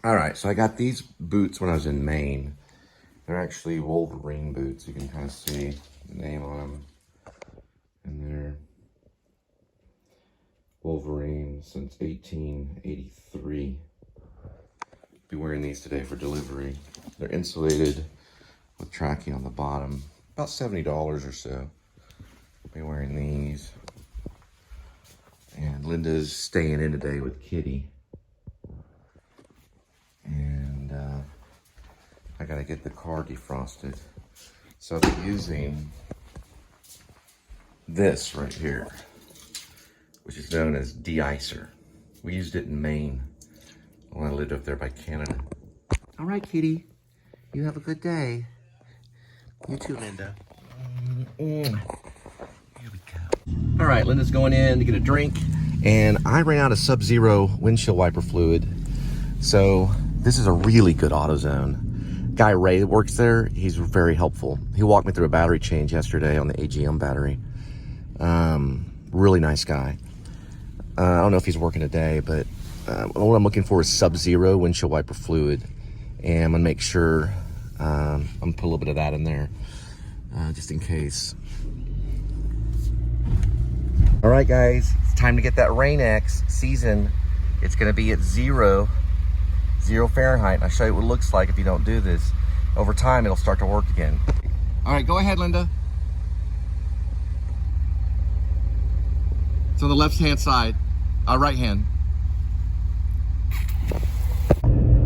All right, so I got these boots when I was in Maine. They're actually Wolverine boots. You can kind of see the name on them. And they're Wolverine since 1883. Be wearing these today for delivery. They're insulated with tracking on the bottom. About $70 or so. Be wearing these. And Linda's staying in today with Kitty. And I gotta get the car defrosted. So I'll be using this right here, which is known as de-icer. We used it in Maine when I lived up there by Canada. All right, Kitty, you have a good day. You too, Linda. Here we go. All right, Linda's going in to get a drink, and I ran out of Sub-Zero windshield wiper fluid. So this is a really good AutoZone. Guy Ray that works there, he's very helpful. He walked me through a battery change yesterday on the AGM battery. Really nice guy. I don't know if he's working today, but what I'm looking for is Sub-Zero windshield wiper fluid. And I'm gonna make sure, I'm gonna put a little bit of that in there, just in case. All right, guys, it's time to get that Rain-X season. It's gonna be at zero Fahrenheit. I'll show you what it looks like if you don't do this. Over time, it'll start to work again. All right, go ahead, Linda. It's on the left-hand side, right hand.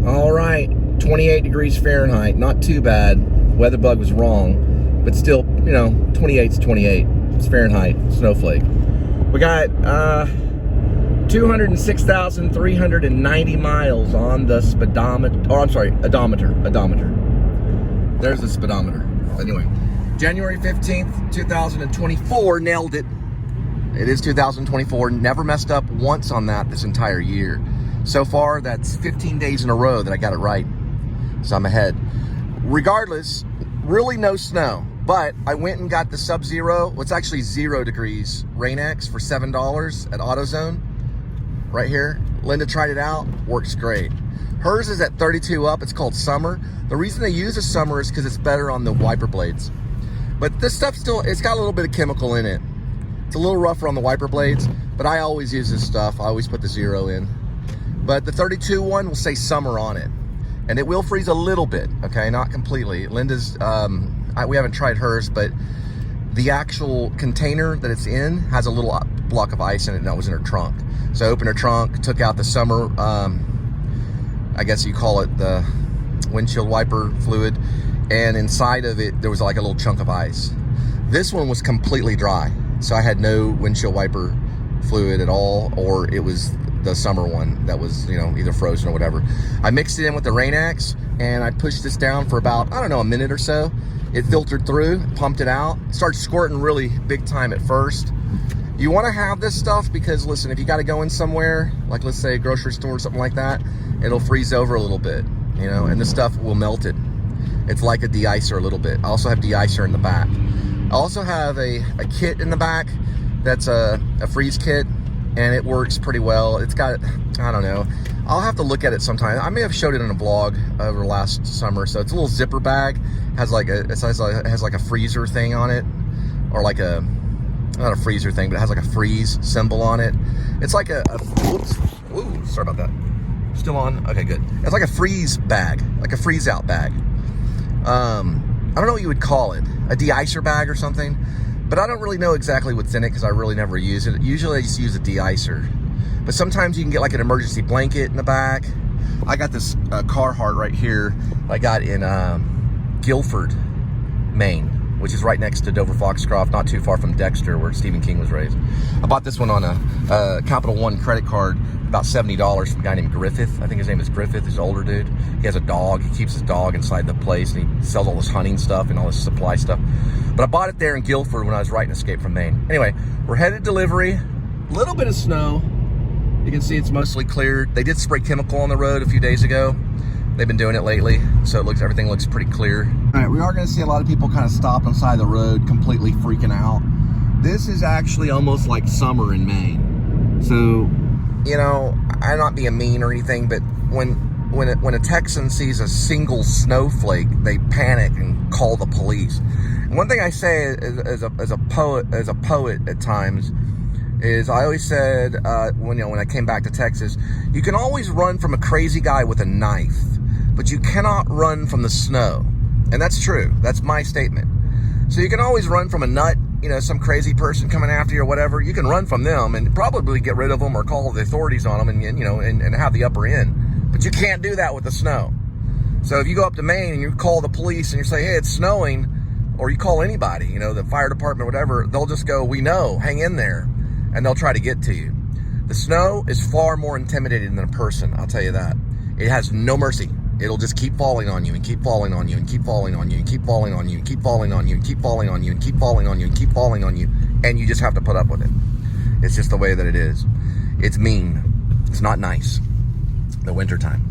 All right, 28 degrees Fahrenheit, not too bad. Weather bug was wrong, but still, you know, 28's 28. It's Fahrenheit, snowflake. We got 206,390 miles on the speedometer, or I'm sorry, odometer. There's the speedometer. Anyway, January 15th, 2024, nailed it. It is 2024, never messed up once on that this entire year. So far, that's 15 days in a row that I got it right. So I'm ahead. Regardless, really no snow, but I went and got the Sub-Zero, what's actually 0 degrees, Rain-X for $7 at AutoZone. Right here. Linda tried it out, works great. Hers is at 32 up, it's called Summer. The reason they use a Summer is because it's better on the wiper blades. But this stuff still, it's got a little bit of chemical in it. It's a little rougher on the wiper blades, but I always use this stuff. I always put the 0 in. But the 32 one will say Summer on it. And it will freeze a little bit, okay, not completely. Linda's, we haven't tried hers, but the actual container that it's in has a little block of ice in it, and that was in her trunk. So I opened her trunk, took out the Summer, I guess you call it the windshield wiper fluid, and inside of it, there was like a little chunk of ice. This one was completely dry, so I had no windshield wiper fluid at all, or it was the Summer one that was, you know, either frozen or whatever. I mixed it in with the Rain-X, and I pushed this down for about, I don't know, a minute or so. It filtered through, pumped it out, started squirting really big time at first. You want to have this stuff because, listen, if you got to go in somewhere, like let's say a grocery store or something like that, it'll freeze over a little bit, you know, and this stuff will melt it. It's like a de-icer a little bit. I also have de-icer in the back. I also have a kit in the back that's a freeze kit, and it works pretty well. It's got, I don't know, I'll have to look at it sometime. I may have showed it in a vlog over last summer. So it's a little zipper bag, has like a freezer thing on it, or like a, not a freezer thing, but it has like a freeze symbol on it. It's like whoops, ooh, sorry about that. Still on, okay, good. It's like a freeze bag, like a freeze out bag. I don't know what you would call it, a de-icer bag or something, but I don't really know exactly what's in it because I really never use it. Usually I just use a de-icer, but sometimes you can get like an emergency blanket in the back. I got this Carhartt right here I got in Guilford, Maine, which is right next to Dover Foxcroft, not too far from Dexter, where Stephen King was raised. I bought this one on a Capital One credit card, about $70 from a guy named Griffith. I think his name is Griffith. He's an older dude. He has a dog. He keeps his dog inside the place, and he sells all this hunting stuff and all this supply stuff. But I bought it there in Guilford when I was writing Escape from Maine. Anyway, we're headed delivery. A little bit of snow. You can see it's mostly cleared. They did spray chemical on the road a few days ago. They've been doing it lately, so everything looks pretty clear. All right, we are gonna see a lot of people kind of stopped on the side of the road, completely freaking out. This is actually almost like summer in Maine. So, you know, I'm not being mean or anything, but when when a Texan sees a single snowflake, they panic and call the police. And one thing I say as a poet at times is, I always said when I came back to Texas, you can always run from a crazy guy with a knife, but you cannot run from the snow. And that's true. That's my statement. So you can always run from a nut, some crazy person coming after you or whatever. You can run from them and probably get rid of them or call the authorities on them and have the upper end. But you can't do that with the snow. So if you go up to Maine and you call the police and you say, hey, it's snowing, or you call anybody, the fire department, whatever, they'll just go, we know, hang in there, and they'll try to get to you. The snow is far more intimidating than a person, I'll tell you that. It has no mercy. It'll just keep falling on you and keep falling on you and keep falling on you and keep falling on you and keep falling on you and keep falling on you and keep falling on you and keep falling on you, and you just have to put up with it. It's just the way that it is. It's mean. It's not nice. The wintertime.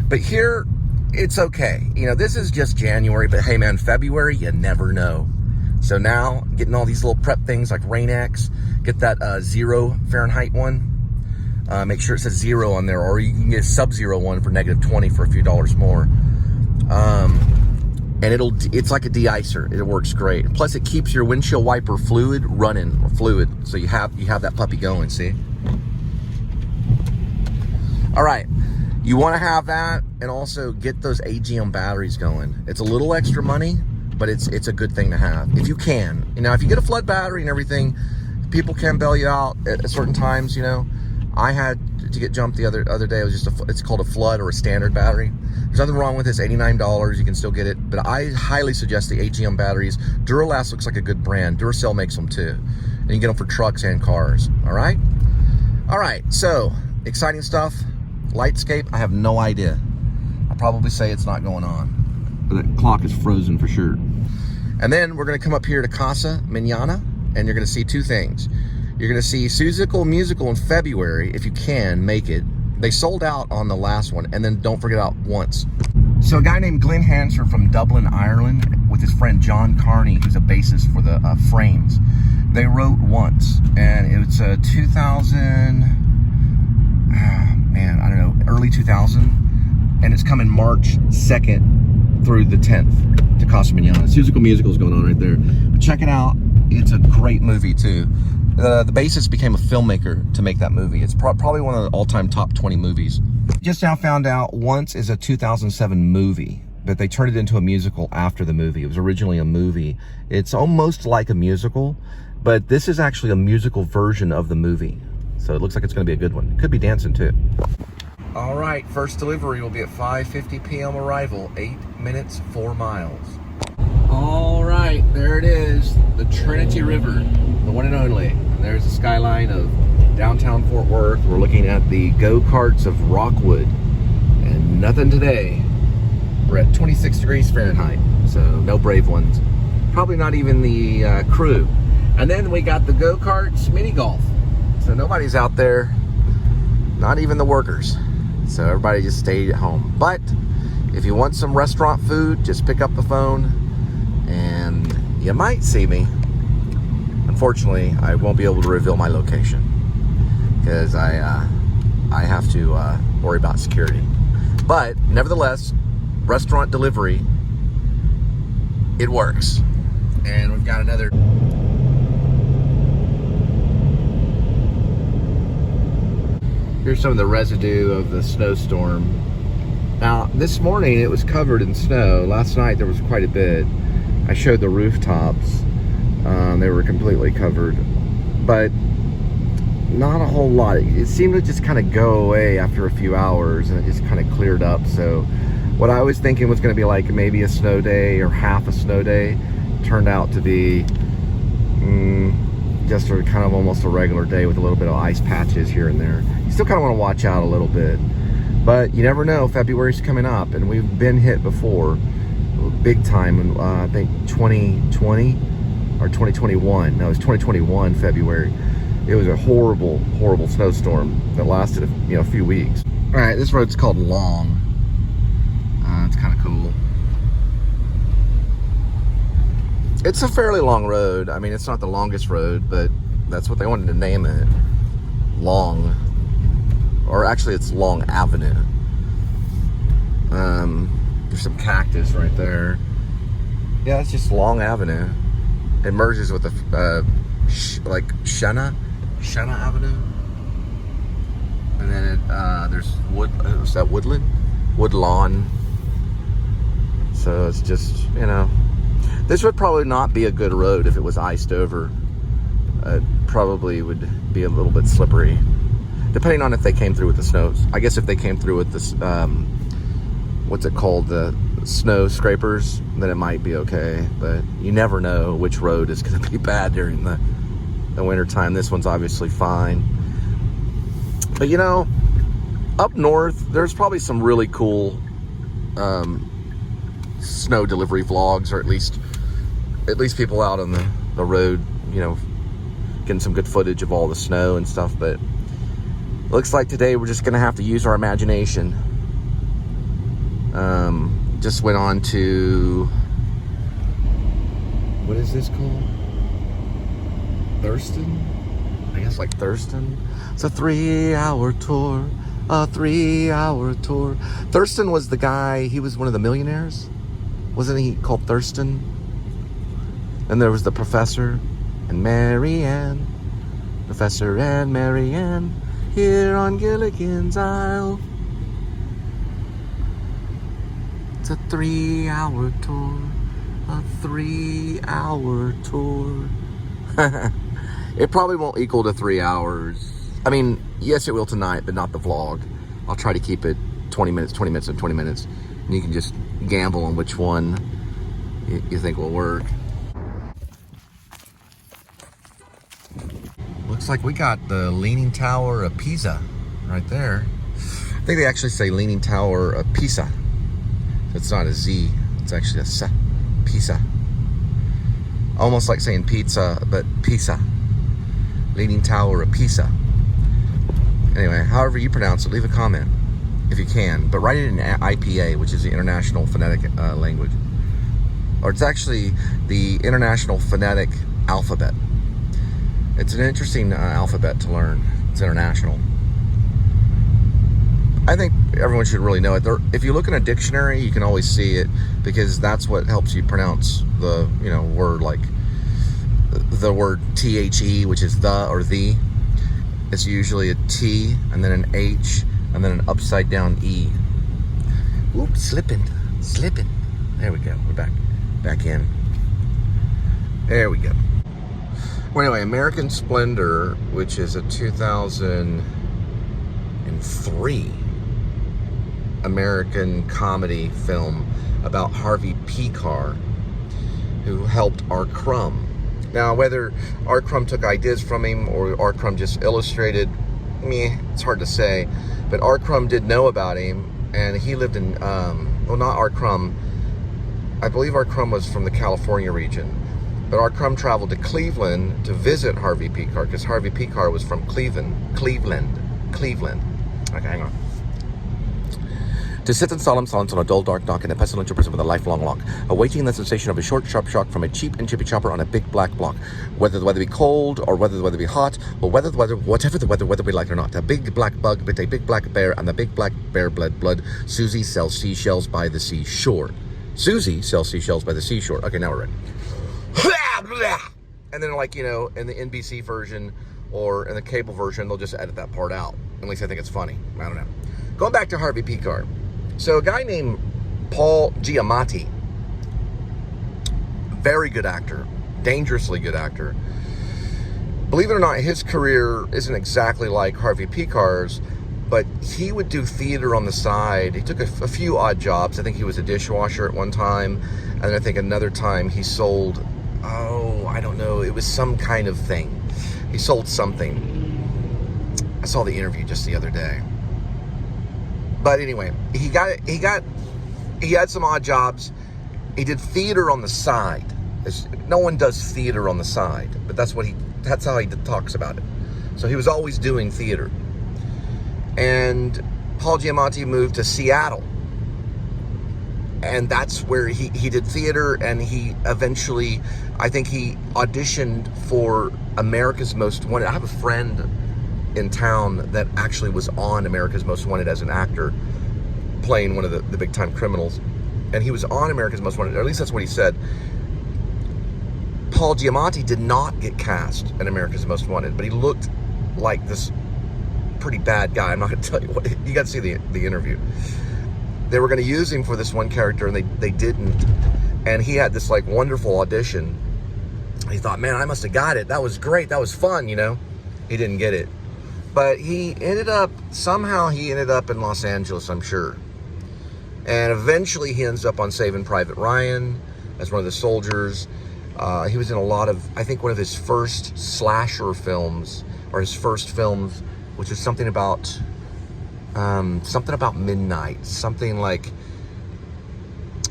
But here, it's okay. This is just January, but hey man, February, you never know. So now, getting all these little prep things like Rain-X, get that 0 Fahrenheit one. Make sure it says 0 on there, or you can get a sub-zero one for -20 for a few dollars more. And it's like a de-icer. It works great. Plus, it keeps your windshield wiper fluid running, so you have that puppy going. See. All right, you want to have that, and also get those AGM batteries going. It's a little extra money, but it's a good thing to have if you can. If you get a flood battery and everything, people can bail you out at certain times. I had to get jumped the other day. It was it's called a flood or a standard battery. There's nothing wrong with this. $89, you can still get it. But I highly suggest the AGM batteries. Duralast looks like a good brand. Duracell makes them too. And you can get them for trucks and cars. All right? All right, so exciting stuff. Lightscape, I have no idea. I'll probably say it's not going on. But the clock is frozen for sure. And then we're going to come up here to Casa Manana, and you're going to see two things. You're going to see Suzical Musical in February, if you can make it. They sold out on the last one, and then don't forget out once. So a guy named Glenn Hanser from Dublin, Ireland, with his friend John Carney, who's a bassist for the Frames, they wrote Once, and it was early 2000, and it's coming March 2nd through the 10th to Casa Manana. Suzical Musical is going on right there. But check it out. It's a great movie, too. The bassist became a filmmaker to make that movie. It's probably one of the all-time top 20 movies. Just now found out Once is a 2007 movie, but they turned it into a musical after the movie. It was originally a movie. It's almost like a musical, but this is actually a musical version of the movie. So it looks like it's going to be a good one. Could be dancing, too. All right, first delivery will be at 5:50 p.m. arrival, 8 minutes, 4 miles. All right, there it is, the Trinity River, the one and only. And there's the skyline of downtown Fort Worth. We're looking at the go-karts of Rockwood, and nothing today. We're at 26 degrees Fahrenheit, so no brave ones. Probably not even the crew. And then we got the go-karts mini golf. So nobody's out there, not even the workers. So everybody just stayed at home. But if you want some restaurant food, just pick up the phone and you might see me. Unfortunately, I won't be able to reveal my location because I have to worry about security. But nevertheless, restaurant delivery, it works. And we've got another. Here's some of the residue of the snowstorm. Now, this morning it was covered in snow. Last night there was quite a bit. I showed the rooftops. They were completely covered, but not a whole lot. It seemed to just kind of go away after a few hours, and it just kind of cleared up. So what I was thinking was going to be like maybe a snow day or half a snow day turned out to be just a kind of almost a regular day with a little bit of ice patches here and there. You still kind of want to watch out a little bit, but you never know. February's coming up, and we've been hit before big time in I think 2020 or 2021. No, it was 2021 February. It was a horrible snowstorm that lasted a few weeks. All right, this road's called Long. It's kind of cool. It's a fairly long road. I mean, it's not the longest road, but that's what they wanted to name it. Long. Or actually, it's Long Avenue. There's some cactus right there. Yeah, it's just Long Avenue. It merges with the like Shenna Avenue, and then there's what's that, Woodlawn. So it's just, you know, this would probably not be a good road if it was iced over. It probably would be a little bit slippery, depending on if they came through with the snows. I guess if they came through with this, what's it called, the snow scrapers, then it might be okay. But you never know which road is going to be bad during the winter time. This one's obviously fine. But you know, up north, there's probably some really cool snow delivery vlogs, or at least people out on the road, you know, getting some good footage of all the snow and stuff. But looks like today we're just gonna have to use our imagination. Just went on to, what is this called? Thurston? I guess like Thurston. It's a 3-hour tour. A 3-hour tour. Thurston was the guy, he was one of the millionaires. Wasn't he called Thurston? And there was the professor and Mary Ann. Professor and Mary Ann here on Gilligan's Isle. It's a 3-hour tour. A 3-hour tour. It probably won't equal to 3 hours. I mean, yes, it will tonight, but not the vlog. I'll try to keep it 20 minutes, 20 minutes, and 20 minutes. And you can just gamble on which one you think will work. Looks like we got the Leaning Tower of Pisa right there. I think they actually say Leaning Tower of Pisa. It's not a Z, it's actually a S. Pisa. Almost like saying pizza, but Pisa. Leaning Tower of Pisa. Anyway, however you pronounce it, leave a comment if you can. But write it in IPA, which is the International Phonetic Language. Or it's actually the International Phonetic Alphabet. It's an interesting alphabet to learn. It's international. I think everyone should really know it. If you look in a dictionary, you can always see it, because that's what helps you pronounce the, you know, word, like the word THE, which is the or the. It's usually a T and then an H and then an upside down E. Oops, slipping. There we go. We're back in. There we go. Well, anyway, American Splendor, which is a 2003 American comedy film about Harvey P. Carr, who helped R. Crumb. Now, whether R. Crumb took ideas from him or R. Crumb just illustrated, it's hard to say. But R. Crumb did know about him, and he lived in, well, not R. Crumb. I believe R. Crumb was from the California region. But R. Crumb traveled to Cleveland to visit Harvey P. Carr, because Harvey P. Carr was from Cleveland. Okay, hang on. To sit in solemn silence on a dull, dark knock in a pestilential prison with a lifelong lock, awaiting the sensation of a short, sharp shock from a cheap and chippy chopper on a big black block. Whether the weather be cold or whether the weather be hot, or whether the weather, whatever the weather be like or not, a big black bug bit a big black bear, and the big black bear bled blood. Susie sells seashells by the seashore. Susie sells seashells by the seashore. Okay, now we're ready. And then, like, you know, in the NBC version or in the cable version, they'll just edit that part out. At least I think it's funny. I don't know. Going back to Harvey P. Carr. So a guy named Paul Giamatti, very good actor, dangerously good actor. Believe it or not, his career isn't exactly like Harvey P. Carr's, but he would do theater on the side. He took a few odd jobs. I think he was a dishwasher at one time, and then I think another time he sold, I don't know, it was some kind of thing. He sold something. I saw the interview just the other day. But anyway, he had some odd jobs. He did theater on the side. No one does theater on the side, but that's how he talks about it. So he was always doing theater. And Paul Giamatti moved to Seattle. And that's where he did theater, and he eventually, I think he auditioned for America's Most Wanted. I have a friend in town that actually was on America's Most Wanted as an actor. playing one of the big time criminals. And he was on America's Most Wanted, or at least that's what he said. Paul Giamatti did not get cast in America's Most Wanted, but he looked like this pretty bad guy. I'm not going to tell you what. You got to see the interview. They were going to use him for this one character, and they didn't. And he had this like wonderful audition. He thought, man, I must have got it. That was great. That was fun, you know. He didn't get it. But somehow he ended up in Los Angeles, I'm sure. And eventually he ends up on Saving Private Ryan as one of the soldiers. He was in a lot of, I think one of his first slasher films, or his first films, which is something about midnight, something like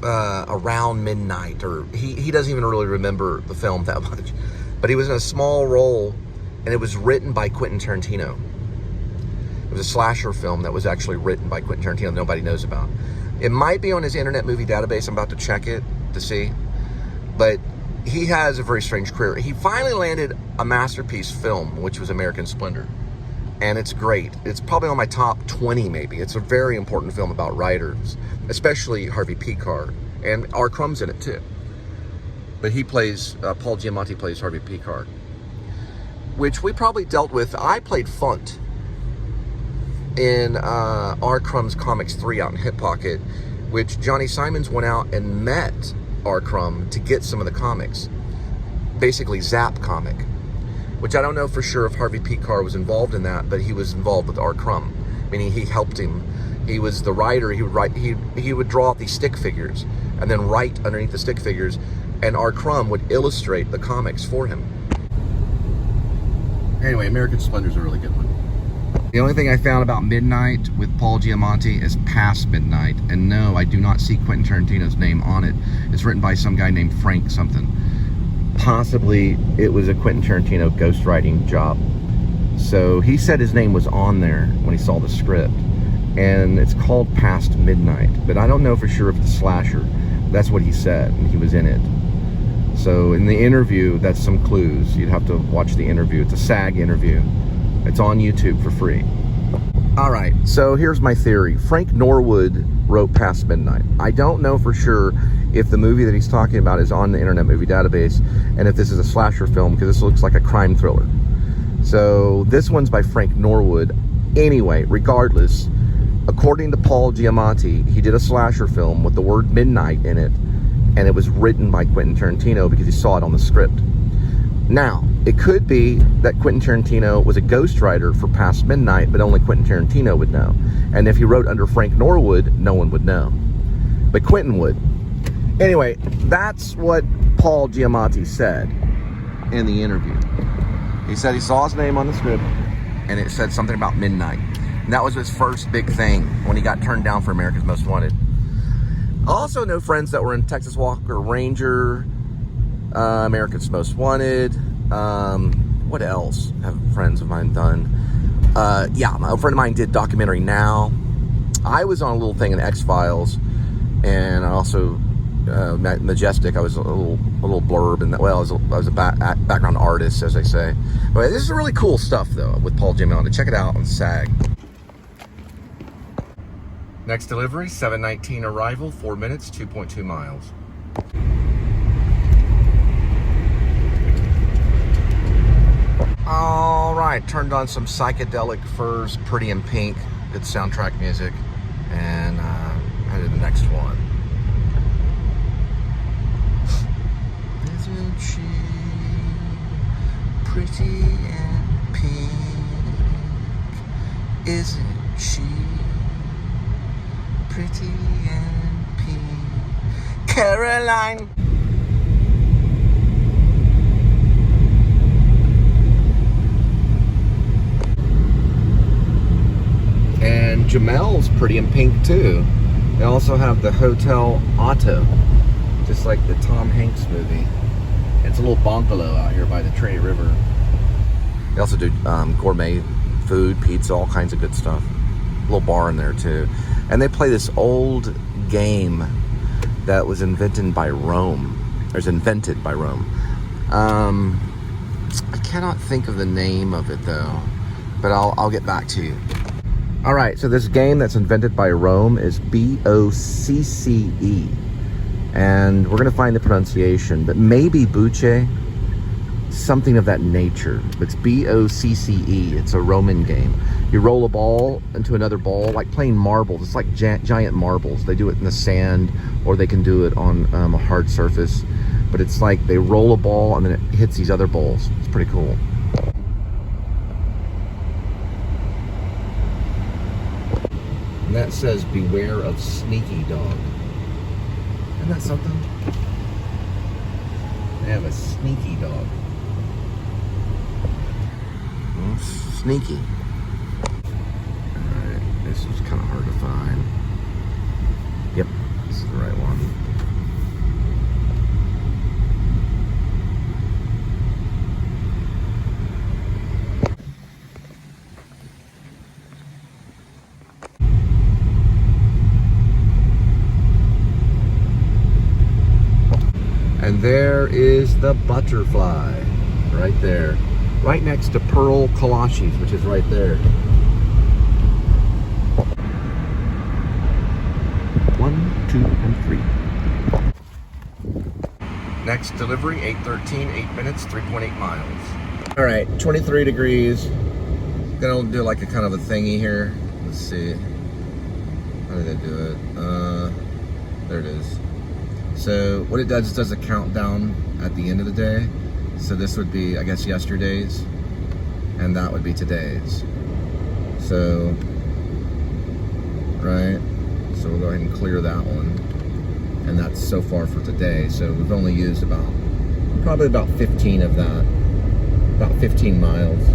around midnight, or he doesn't even really remember the film that much. But he was in a small role, and it was written by Quentin Tarantino. It was a slasher film that was actually written by Quentin Tarantino that nobody knows about. It might be on his Internet Movie Database. I'm about to check it to see. But he has a very strange career. He finally landed a masterpiece film, which was American Splendor. And it's great. It's probably on my top 20, maybe. It's a very important film about writers, especially Harvey Pekar. And R. Crumb's in it, too. But he plays, Paul Giamatti plays Harvey Pekar, which we probably dealt with. I played Funt in R. Crumb's Comics 3 out in Hip Pocket, which Johnny Simons went out and met R. Crumb to get some of the comics. Basically, Zap comic. Which I don't know for sure if Harvey Pekar was involved in that, but he was involved with R. Crumb, meaning he helped him. He was the writer. He would write. He would draw out these stick figures and then write underneath the stick figures, and R. Crumb would illustrate the comics for him. Anyway, American Splendor is a really good one. The only thing I found about Midnight with Paul Giamatti is Past Midnight, and no, I do not see Quentin Tarantino's name on it. It's written by some guy named Frank something. Possibly it was a Quentin Tarantino ghostwriting job. So he said his name was on there when he saw the script, and it's called Past Midnight, but I don't know for sure if it's a slasher. That's what he said, and he was in it. So in the interview, that's some clues. You'd have to watch the interview. It's a SAG interview. It's on YouTube for free. All right, so here's my theory. Frank Norwood wrote Past Midnight. I don't know for sure if the movie that he's talking about is on the Internet Movie Database, and if this is a slasher film, because this looks like a crime thriller. So this one's by Frank Norwood. Anyway, regardless, according to Paul Giamatti, he did a slasher film with the word midnight in it, and it was written by Quentin Tarantino because he saw it on the script. Now, it could be that Quentin Tarantino was a ghostwriter for Past Midnight, but only Quentin Tarantino would know. And if he wrote under Frank Norwood, no one would know. But Quentin would. Anyway, that's what Paul Giamatti said in the interview. He said he saw his name on the script, and it said something about midnight. And that was his first big thing when he got turned down for America's Most Wanted. I also know friends that were in Texas Walker Ranger, America's Most Wanted. What else have friends of mine done? Yeah, a friend of mine did Documentary Now. I was on a little thing in X-Files, and I also Majestic. I was a little blurb, and well, I was a background artist, as they say. But this is really cool stuff, though, with Paul Giamatti. Check it out on SAG. Next delivery, 7:19 arrival, 4 minutes, 2.2 miles. All right, turned on some psychedelic Furs, Pretty in Pink, good soundtrack music, and headed to the next one. Isn't she pretty and pink? Isn't she pretty and pink? Caroline. And Jamel's pretty in pink too. They also have the Hotel Otto, just like the Tom Hanks movie. It's a little bungalow out here by the Trinity River. They also do gourmet food, pizza, all kinds of good stuff. A little bar in there too. And they play this old game that was invented by Rome. I cannot think of the name of it though, but I'll get back to you. All right, so this game that's invented by Rome is B-O-C-C-E. And we're gonna find the pronunciation, but maybe Buce, something of that nature. It's B-O-C-C-E. It's a Roman game. You roll a ball into another ball, like playing marbles. It's like giant marbles. They do it in the sand, or they can do it on a hard surface. But it's like they roll a ball and then it hits these other balls. It's pretty cool. And that says, beware of sneaky dog. Isn't that something? They have a sneaky dog. Well, sneaky. Alright, this is kind of hard to find. Yep, this is the right one. And there is the butterfly, right there. Right next to Pearl Kalaschis, which is right there. 1, 2, and 3. Next delivery, 8:13, 8 minutes, 3.8 miles. All right, 23 degrees. Gonna do like a kind of a thingy here. Let's see. How do they do it? There it is. So what it does, it does a countdown at the end of the day. So this would be, I guess, yesterday's, and that would be today's. So, right, so we'll go ahead and clear that one. And that's so far for today. So we've only used probably about 15 of that, about 15 miles.